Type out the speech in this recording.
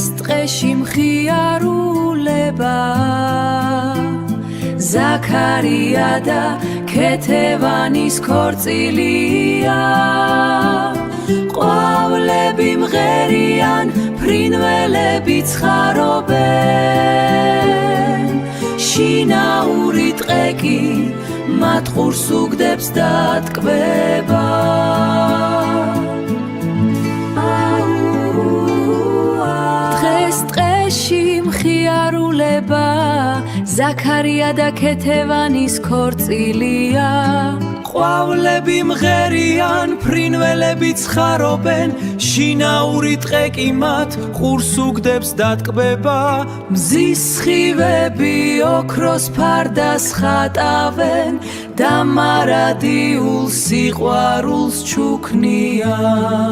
დღეს ტყეში მხიარულება ზაქარია და ქეთევანის ქორწილია ყვავლები მღერიან ფრინველები ცხარობენ შინაური ტყე კი მათ ყურს უგდებს დატკბება დღეს ტყეში მხიარულება ზაქარია და ქეთევანის ქორწილია ყვავლები მღერიან ფრინველები ცხარობენ შინაური ტყე კი მათ ყურს უგდებს დატკბება მზის სხივები ოქროს ფარდას ხატავენ და მარადიულ სიყვარულს ჩუქნიან